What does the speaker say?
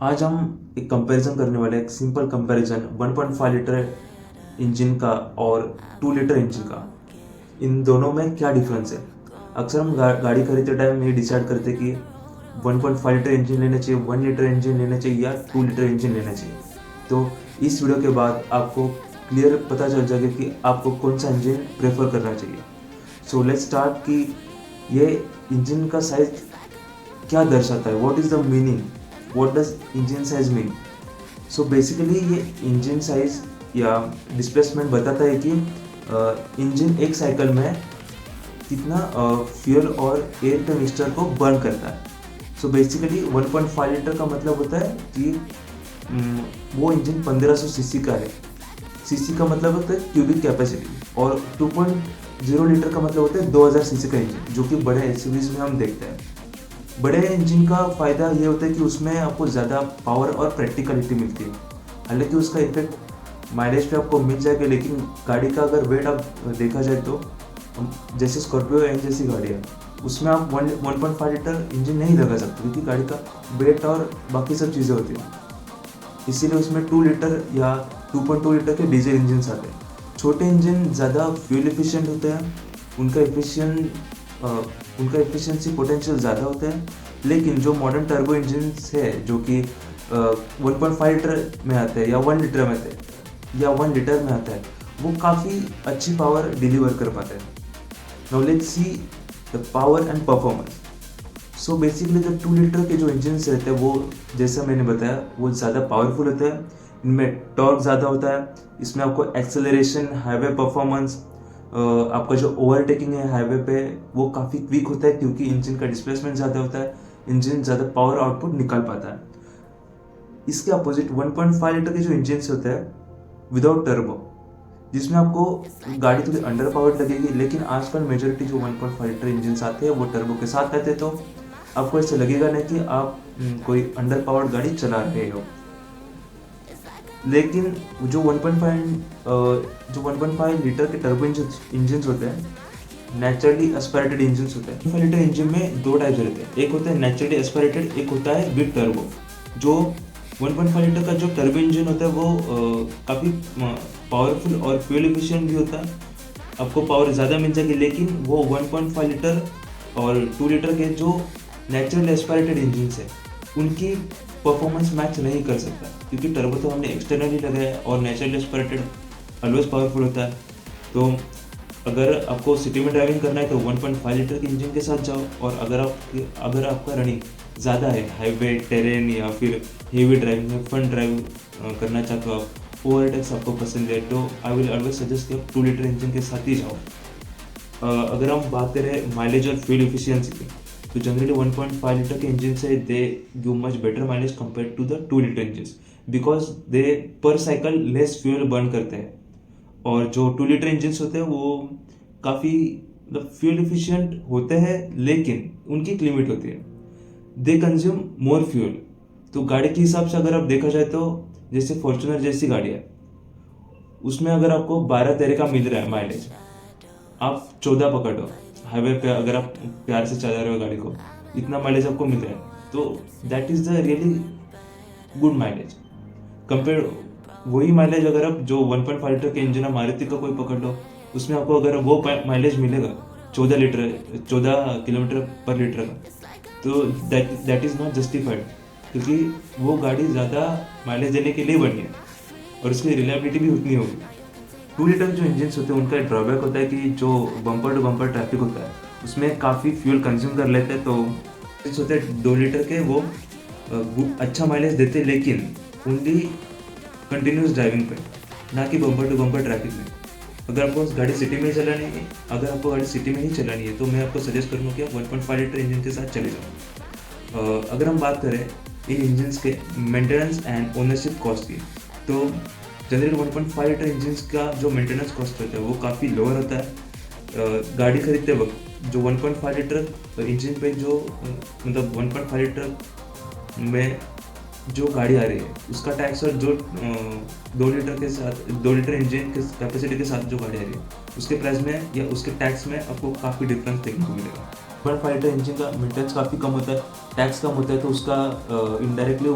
आज हम एक कंपैरिजन करने वाले हैं, एक सिंपल कंपैरिजन 1.5 लीटर इंजन का और 2 लीटर इंजन का। इन दोनों में क्या डिफरेंस है। अक्सर हम गाड़ी खरीदते टाइम ये डिसाइड करते कि 1.5 लीटर इंजन लेना चाहिए, 1 लीटर इंजन लेना चाहिए या 2 लीटर इंजन लेना चाहिए। तो इस वीडियो के बाद आपको क्लियर पता चल जाएगा कि आपको कौन सा इंजन प्रेफर करना चाहिए। सो लेट्स स्टार्ट कि ये इंजन का साइज क्या दर्शाता है, what is the meaning, what does engine size mean. So basically ये इंजन साइज या डिस्प्लेसमेंट बताता है कि इंजन एक साइकिल में कितना फ्यूल और एयर के मिक्सचर को बर्न करता है। सो बेसिकली 1.5 लीटर का मतलब होता है कि वो इंजन 1500 सीसी का है। सीसी का मतलब होता है क्यूबिक कैपेसिटी, और 2.0 लीटर का मतलब होता है 2000 सीसी का इंजन, जो कि बड़े एसयूवीज में हम देखते हैं। बड़े इंजन का फ़ायदा ये होता है कि उसमें आपको ज़्यादा पावर और प्रैक्टिकलिटी मिलती है। हालांकि उसका इफेक्ट माइलेज पे आपको मिल जाएगा, लेकिन गाड़ी का अगर वेट आप देखा जाए तो जैसे स्कॉर्पियो एन जैसी गाड़ी है, उसमें आप 1.5 लीटर इंजन नहीं लगा सकते, क्योंकि गाड़ी का वेट और बाकी सब चीज़ें होती हैं। इसीलिए उसमें 2 लीटर या 2.2 लीटर के डीजल इंजन आते हैं। छोटे इंजन ज़्यादा फ्यूल एफिशिएंट होते हैं, उनका एफिशिएंसी पोटेंशियल ज़्यादा होता है। लेकिन जो मॉडर्न टर्बो इंजन है, जो कि 1.5 लीटर में आते हैं या 1 लीटर में आते हैं या 1 लीटर में आता है, वो काफ़ी अच्छी पावर डिलीवर कर पाते हैं। Now let's see the power and performance. So basically जो 2 लीटर के जो इंजन रहते हैं, वो जैसा मैंने बताया वो ज़्यादा पावरफुल होता है। इनमें टॉर्क ज़्यादा होता है, इसमें आपको एक्सेलरेशन, हाईवे परफॉर्मेंस, आपका जो ओवरटेकिंग है हाईवे पे वो काफ़ी क्विक होता है, क्योंकि इंजन का डिस्प्लेसमेंट ज़्यादा होता है, इंजन ज़्यादा पावर आउटपुट निकाल पाता है। इसके अपोजिट 1.5 लीटर के जो इंजन होते हैं विदाउट टर्बो, जिसमें आपको गाड़ी थोड़ी अंडर पावर्ड लगेगी, लेकिन आजकल मेजोरिटी जो 1.5 लीटर इंजन आते हैं वो टर्बो के साथ आते हैं, तो आपको ऐसे लगेगा नहीं कि आप कोई अंडर पावर्ड गाड़ी चला रहे हो। लेकिन जो 1.5 लीटर के टर्बो इंजन होते हैं, नेचुरली एस्पिरेटेड इंजन होते हैं। 1.5 लीटर इंजन में दो टाइप्स रहते हैं, एक होता है नेचुरली एस्पिरेटेड, एक होता है विद टर्बो। जो 1.5 लीटर का जो टर्बो इंजन होता है वो काफ़ी पावरफुल और फ्यूल एफिशिएंट भी होता है, आपको पावर ज़्यादा मिल जाएगी। लेकिन वो 1.5 लीटर और 2 लीटर के जो नेचुरल एस्पिरेटेड इंजन है उनकी परफॉर्मेंस मैच नहीं कर सकता, क्योंकि टर्बो तो हमने एक्सटर्नली लगाया है और नेचुरल एस्पिरेटेड ऑलवेज पावरफुल होता है। तो अगर आपको सिटी में ड्राइविंग करना है तो 1.5 लीटर के इंजन के साथ जाओ, और अगर आपका रनिंग ज़्यादा है, हाईवे, टेरेन या फिर हेवी ड्राइविंग में फन ड्राइव करना चाहते हो आप, ओवरटेक्स आपको पसंद है, तो आई विल ऑलवेज सजेस्ट कि आप 2 लीटर इंजन के साथ ही जाओ। अगर हम बात करें माइलेज और फ्यूल एफिशिएंसी की, तो जनरली 1.5 लीटर के इंजन से they give much better mileage compare to the 2 litre engine, because they per cycle less fuel burn करते हैं। और जो 2 लीटर इंजन होते हैं वो काफ़ी मतलब फ्यूल एफिशिएंट होते हैं, लेकिन उनकी एक लिमिट होती है, दे कंज्यूम मोर फ्यूल। तो गाड़ी के हिसाब से अगर आप देखा जाए तो जैसे फॉर्च्यूनर जैसी गाड़ी है, उसमें अगर आपको 12-13 का मिल रहा है माइलेज, आप 14 पकड़ो हाईवे पे, अगर आप प्यार से चला रहे हो गाड़ी को, इतना माइलेज आपको मिल रहा है, तो that is the really good mileage. Compare वही माइलेज अगर आप जो 1.5 लीटर के इंजन मारुति का कोई पकड़ लो, उसमें आपको अगर वो माइलेज मिलेगा 14 किलोमीटर पर लीटर का, तो दैट इज़ नॉट जस्टिफाइड, क्योंकि वो गाड़ी ज़्यादा माइलेज देने के लिए बनी है और उसकी रिलायबिलिटी भी उतनी होगी। 2 लीटर जो इंजन होते हैं उनका ड्रॉबैक होता है कि जो बम्पर टू बम्पर ट्रैफिक होता है उसमें काफ़ी फ्यूल कंज्यूम कर लेते हैं। तो होते हैं 2 लीटर के, वो अच्छा माइलेज देते हैं, लेकिन ओनली कंटिन्यूस ड्राइविंग पे, ना कि बम्पर टू बम्पर ट्रैफिक में। अगर आपको गाड़ी सिटी में ही चलानी है, अगर आपको गाड़ी सिटी में ही चलानी है, तो मैं आपको सजेस्ट करूँगा कि आप 1.5 लीटर इंजन के साथ चले जाओ। अगर हम बात करें इन इंजन के मेंटेनेंस एंड ओनरशिप कॉस्ट की, तो जनरली 1.5 लीटर इंजन का जो मेंटेनेंस कॉस्ट होता है वो काफ़ी लोअर होता है। गाड़ी खरीदते वक्त जो 1.5 लीटर इंजन पे जो मतलब 1.5 लीटर में जो गाड़ी आ रही है उसका टैक्स, और जो 2 लीटर के साथ 2 लीटर इंजन के कैपेसिटी के साथ जो गाड़ी आ रही है उसके प्राइस में या उसके टैक्स में आपको काफ़ी डिफरेंस देखने को मिलेगा। 1.5 लीटर इंजन का मेंटेनेंस काफ़ी कम होता है, टैक्स कम होता है, तो उसका इनडायरेक्टली